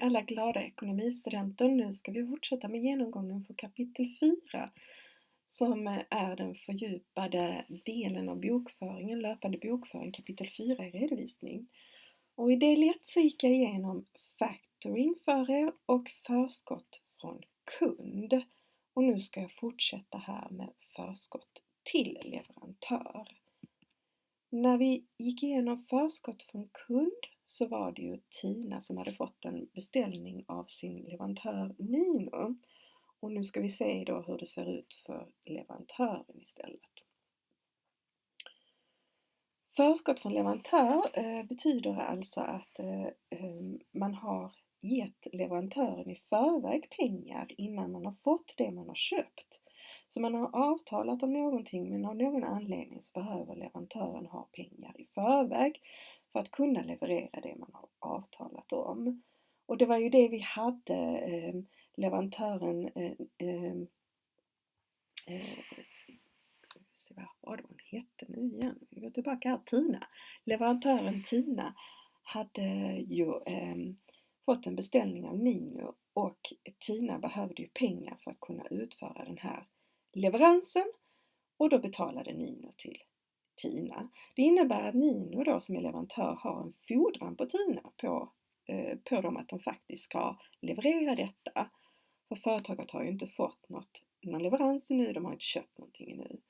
alla glada ekonomistudenter. Nu ska vi fortsätta med genomgången för kapitel 4 som är den fördjupade delen av bokföringen, löpande bokföring, kapitel 4 i redovisning. Och i del 1 så gick jag igenom factoring för er och förskott från kund. Och nu ska jag fortsätta här med förskott till leverantör. När vi gick igenom förskott från kund så var det ju Tina som hade fått en beställning av sin leverantör Nino. Och nu ska vi se då hur det ser ut för leverantören istället. Förskott från leverantör betyder alltså att man har gett leverantören i förväg pengar innan man har fått det man har köpt. Så man har avtalat om någonting, men av någon anledning så behöver leverantören ha pengar i förväg för att kunna leverera det man har avtalat om. Och det var ju det vi hade leverantören vad hon hette nu igen? Vi går tillbaka här, Tina. Leverantören Tina hade ju fått en beställning av Nino och Tina behövde ju pengar för att kunna utföra den här leveransen och då betalade Nino till Tina. Det innebär att Nino då som är leverantör har en fordran på Tina på dem att de faktiskt ska leverera detta. För företaget har ju inte fått någon leverans nu, de har inte köpt någonting nu.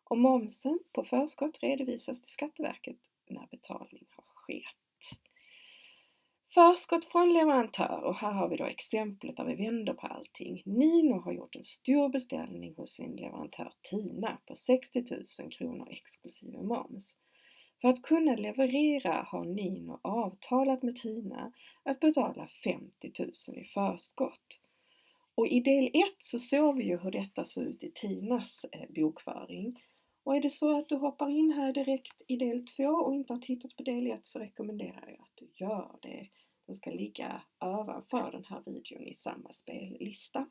Och momsen på förskott redovisas till Skatteverket när betalning har skett. Förskott från leverantör, och här har vi då exemplet där vi vänder på allting. Nino har gjort en stor beställning hos sin leverantör Tina på 60 000 kronor exklusive moms. För att kunna leverera har Nino avtalat med Tina att betala 50 000 i förskott. Och i del 1 så såg vi ju hur detta såg ut i Tinas bokföring. Och är det så att du hoppar in här direkt i del 2 och inte har tittat på del 1 så rekommenderar jag att du gör det. Den ska ligga ovanför den här videon i samma spellista.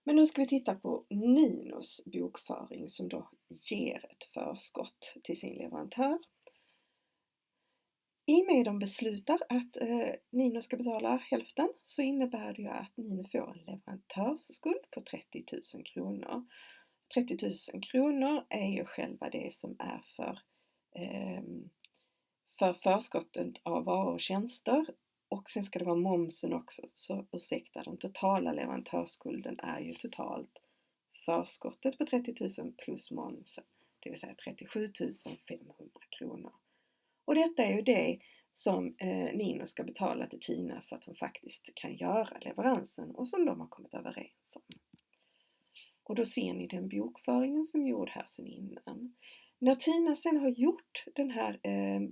Men nu ska vi titta på Ninos bokföring som då ger ett förskott till sin leverantör. I och med de beslutar att Nino ska betala hälften så innebär det ju att Nino får en leverantörsskuld på 30 000 kronor. 30 000 kronor är ju själva det som är för förskottet av varor och tjänster. Och sen ska det vara momsen också, så ursäkta, den totala leverantörsskulden är ju totalt förskottet på 30 000 plus momsen, det vill säga 37 500 kronor. Och detta är ju det som Nino ska betala till Tina så att hon faktiskt kan göra leveransen och som de har kommit överens om. Och då ser ni den bokföringen som är gjord här sedan innan. När Tina sen har gjort den här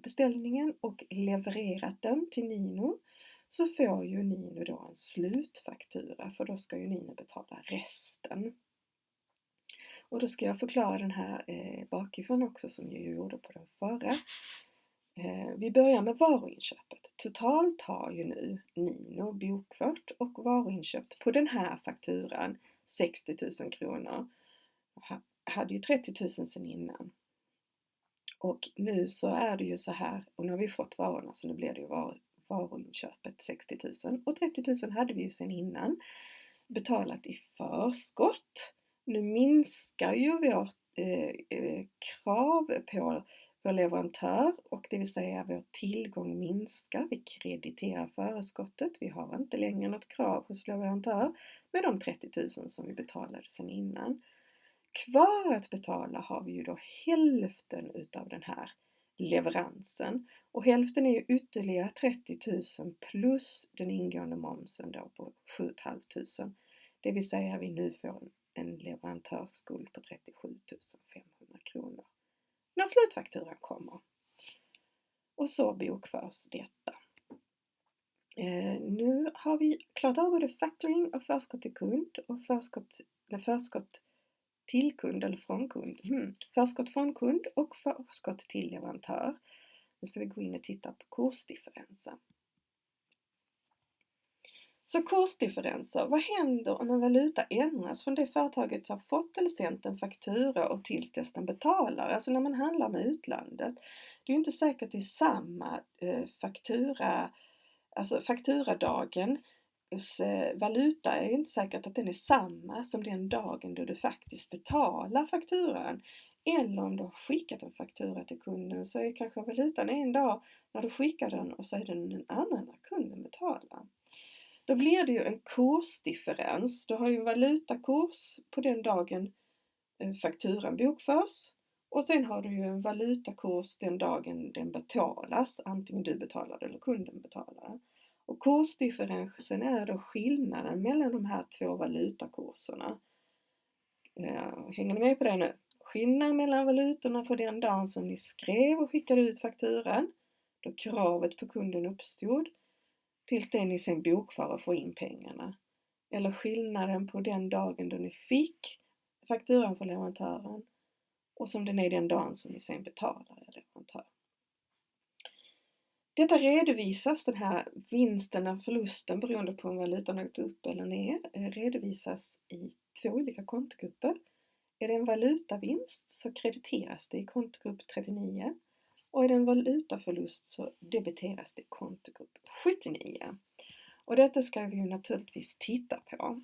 beställningen och levererat den till Nino så får ju Nino då en slutfaktura, för då ska ju Nino betala resten. Och då ska jag förklara den här bakifrån också som jag gjorde på den förra. Vi börjar med varuinköpet. Totalt har ju nu Nino bokfört och varuinköpt på den här fakturan 60 000 kronor. Hade ju 30 000 sedan innan. Och nu så är det ju så här, och nu har vi fått varorna så nu blir det ju varuinköpet 60 000 och 30 000 hade vi ju sedan innan betalat i förskott. Nu minskar ju vårt krav på vår leverantör, och det vill säga vår tillgång minskar. Vi krediterar förskottet. Vi har inte längre något krav hos leverantör med de 30 000 som vi betalade sedan innan. Kvar att betala har vi ju då hälften utav den här leveransen. Och hälften är ju ytterligare 30 000 plus den ingående momsen då på 7 500. Det vill säga vi nu får en leverantörsskuld på 37 500 kronor när slutfakturan kommer. Och så bokförs detta. Nu har vi klarat av både factoring och förskott till kund och förskott till kund eller från kund. Förskott från kund och förskott till leverantör. Nu ska vi gå in och titta på kursdifferenser. Så kursdifferenser, vad händer om en valuta ändras från det företaget har fått eller sänt en faktura och tills dess den betalar? Alltså när man handlar med utlandet. Det är ju inte säkert att det är samma faktura Alltså fakturadagens valuta är ju inte säkert att den är samma som den dagen då du faktiskt betalar fakturan. Eller om du har skickat en faktura till kunden så är kanske valutan en dag när du skickar den och så är den en annan när kunden betalar. Då blir det ju en kursdifferens. Du har ju en valutakurs på den dagen fakturan bokförs. Och sen har du ju en valutakurs den dagen den betalas, antingen du betalar eller kunden betalar. Och kursdifferensen är då skillnaden mellan de här två valutakurserna. Hänger ni med på det nu? Skillnaden mellan valutorna för den dagen som ni skrev och skickade ut fakturan, då kravet på kunden uppstod, tills det ni sen bokför och får in pengarna. Eller skillnaden på den dagen då ni fick fakturan för leverantören och som den är den dagen som ni sen betalar leverantör. Detta redovisas, den här vinsten och förlusten beroende på om valutan har gått upp eller ner, redovisas i två olika kontogrupper. Är det en valutavinst så krediteras det i kontogrupp 39 och är det en valutaförlust så debiteras det i kontogrupp 79. Och detta ska vi ju naturligtvis titta på.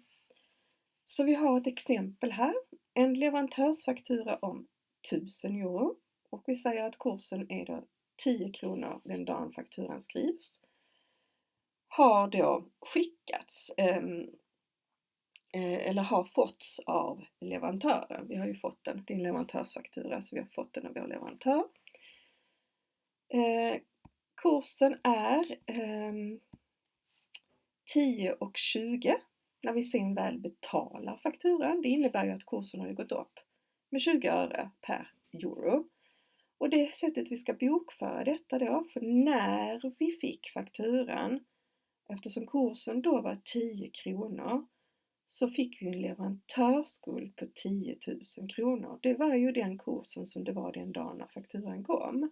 Så vi har ett exempel här, en leverantörsfaktura om 1000 euro och vi säger att kursen är då 10 kronor den dagen fakturan skrivs. Har då skickats eller har fåtts av leverantören. Vi har ju fått den, det är en leverantörsfaktura så vi har fått den av vår leverantör. Kursen är 10,20 när vi sen väl betalar fakturan. Det innebär ju att kursen har gått upp med 20 öre per euro. Och det sättet vi ska bokföra detta då, för när vi fick fakturan, eftersom kursen då var 10 kronor, så fick vi en leverantörsskuld på 10 000 kronor. Det var ju den kursen som det var den dagen när fakturan kom.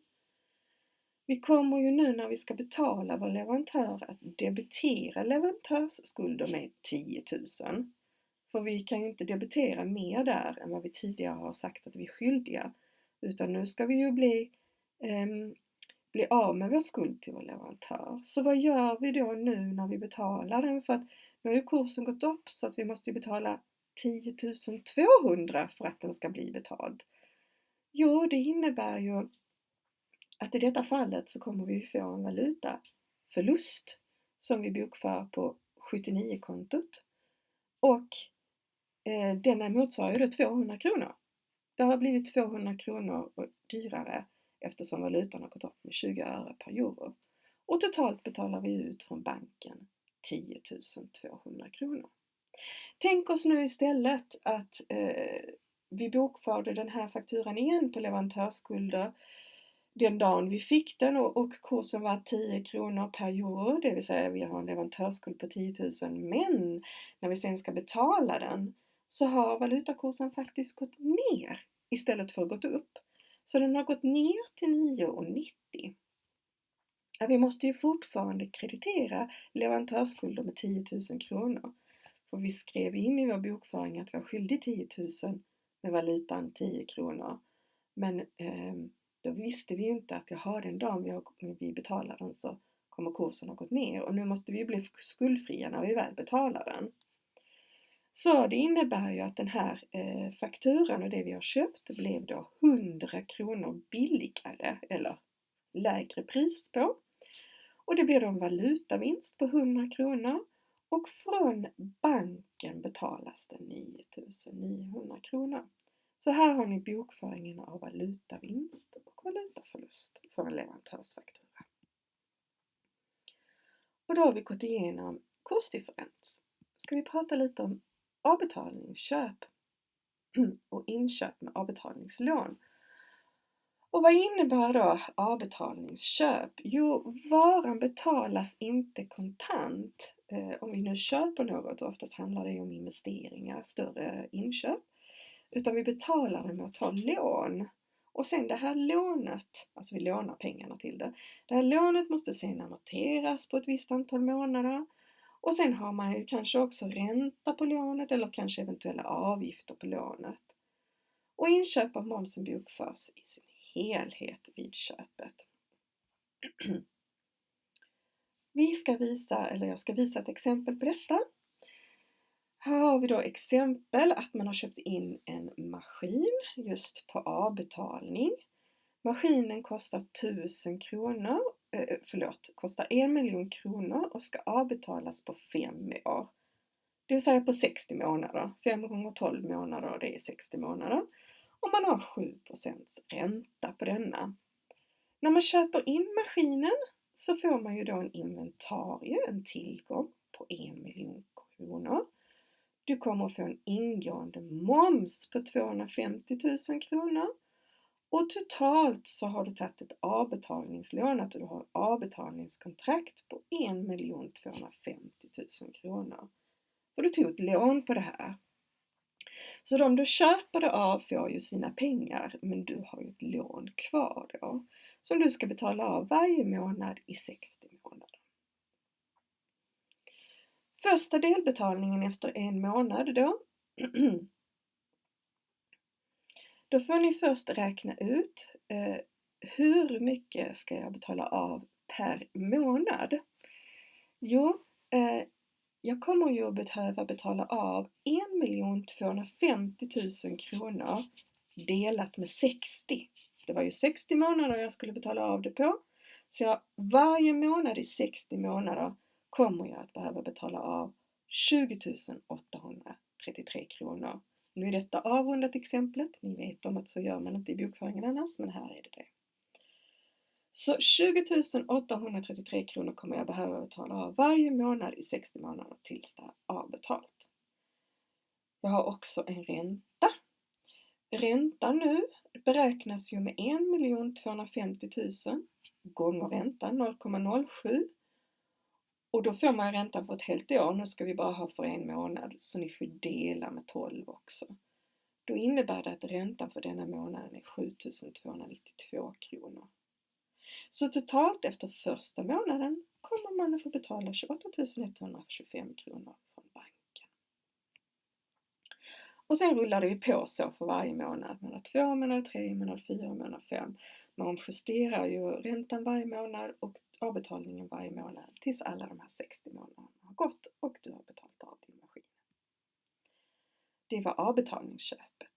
Vi kommer ju nu när vi ska betala vår leverantör att debitera leverantörsskulder med 10 000. För vi kan ju inte debitera mer där än vad vi tidigare har sagt att vi är skyldiga. Utan nu ska vi ju bli av med vår skuld till vår leverantör. Så vad gör vi då nu när vi betalar den? För att nu har ju kursen gått upp så att vi måste betala 10 200 för att den ska bli betald. Jo, det innebär ju att i detta fallet så kommer vi få en valutaförlust som vi bokför på 79-kontot. Och den motsvarar ju då 200 kronor. Det har blivit 200 kronor dyrare eftersom valutan har gått upp med 20 öre per euro. Och totalt betalar vi ut från banken 10 200 kronor. Tänk oss nu istället att vi bokförde den här fakturan igen på leverantörsskulder den dagen vi fick den och kursen var 10 kronor per euro, det vill säga vi har en leverantörsskuld på 10 000, men när vi sen ska betala den så har valutakursen faktiskt gått ner istället för att gått upp. Så den har gått ner till 9,90. Ja, vi måste ju fortfarande kreditera leverantörsskulder med 10 000 kronor. För vi skrev in i vår bokföring att vi var skyldig 10 000 med valutan 10 kronor. Men då visste vi ju inte att den dagen vi betalar den så kommer kursen ha gått ner. Och nu måste vi bli skuldfria när vi väl betalar den. Så det innebär ju att den här fakturan och det vi har köpt blev då 100 kronor billigare eller lägre pris på. Och det blir då en valutavinst på 100 kronor och från banken betalas det 9 900 kronor. Så här har ni bokföringen av valutavinst och valutaförlust för en leverantörsfaktura. Och då har vi gått igenom kursdifferens. Ska vi prata lite om avbetalningsköp och inköp med avbetalningslån. Och vad innebär då avbetalningsköp? Jo, varan betalas inte kontant om vi nu köper något, och oftast handlar det om investeringar, större inköp, utan vi betalar det med att ta lån. Och sen det här lånet, alltså vi lånar pengarna till det. Det här lånet måste sen amorteras på ett visst antal månader. Och sen har man ju kanske också ränta på lånet eller kanske eventuella avgifter på lånet. Och inköp av momsen bokförs i sin helhet vid köpet. Jag ska visa ett exempel på detta. Här har vi då exempel att man har köpt in en maskin just på avbetalning. Maskinen kostar 1000 kronor, kostar 1 miljon kronor och ska avbetalas på 5 år. Det vill säga på 60 månader. 5 gånger 12 månader, det är 60 månader. Och man har 7% ränta på denna. När man köper in maskinen så får man ju då en inventarie, en tillgång på 1 miljon kronor. Du kommer att få en ingående moms på 250 000 kronor. Och totalt så har du tagit ett avbetalningslån, att du har ett avbetalningskontrakt på 1 250 000 kronor. Och du tog ett lån på det här. Så de du köper det av får ju sina pengar, men du har ju ett lån kvar då. Som du ska betala av varje månad i 60 månader. Första delbetalningen efter 1 månad då. Då får ni först räkna ut hur mycket ska jag betala av per månad. Jo, jag kommer ju att behöva betala av 1 250 000 kronor delat med 60. Det var ju 60 månader jag skulle betala av det på. Så varje månad i 60 månader kommer jag att behöva betala av 20 833 kronor. Nu är detta avrundat exemplet. Ni vet om att så gör man inte i bokföringen annars, men här är det det. Så 20 833 kronor kommer jag behöva betala av varje månad i 60 månader tills det är avbetalt. Jag har också en ränta. Räntan nu beräknas ju med 1 250 000 gånger räntan 0,07. Och då får man räntan för ett helt år. Nu ska vi bara ha för 1 månad, så ni får dela med 12 också. Då innebär det att räntan för denna månaden är 7 292 kronor. Så totalt efter första månaden kommer man att få betala 28 125 kronor från banken. Och sen rullar det ju på så för varje månad. Månad 2, månad 3, månad 4, månad 5. Man justerar ju räntan varje månad och avbetalningen varje månad tills alla de här 60 månaderna har gått och du har betalt av din maskin. Det var avbetalningsköpet.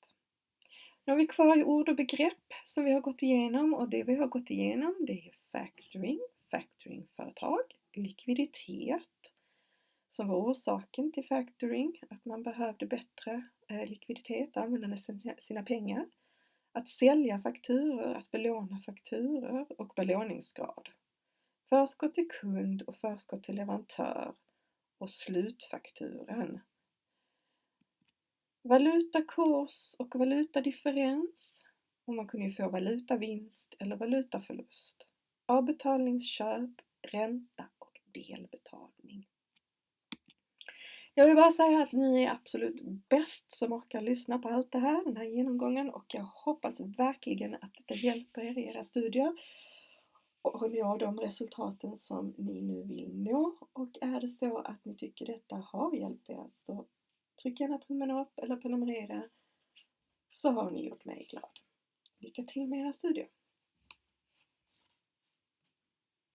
Nu har vi kvar i ord och begrepp som vi har gått igenom, och det vi har gått igenom det är factoring, factoringföretag, likviditet som var orsaken till factoring, att man behövde bättre likviditet, använda sina pengar, att sälja fakturor, att belåna fakturor och belåningsgrad, förskott till kund och förskott till leverantör och slutfakturen. Valutakurs och valutadifferens, och man kunde ju få valutavinst eller valutaförlust. Avbetalningsköp, ränta och delbetalning. Jag vill bara säga att ni är absolut bäst som orkar lyssna på allt det här, den här genomgången, och jag hoppas verkligen att det hjälper er i era studier och nå de resultaten som ni nu vill nå. Och är det så att ni tycker detta har hjälpt er, så tryck gärna tummen upp eller prenumerera, så har ni gjort mig glad. Lycka till med era studier!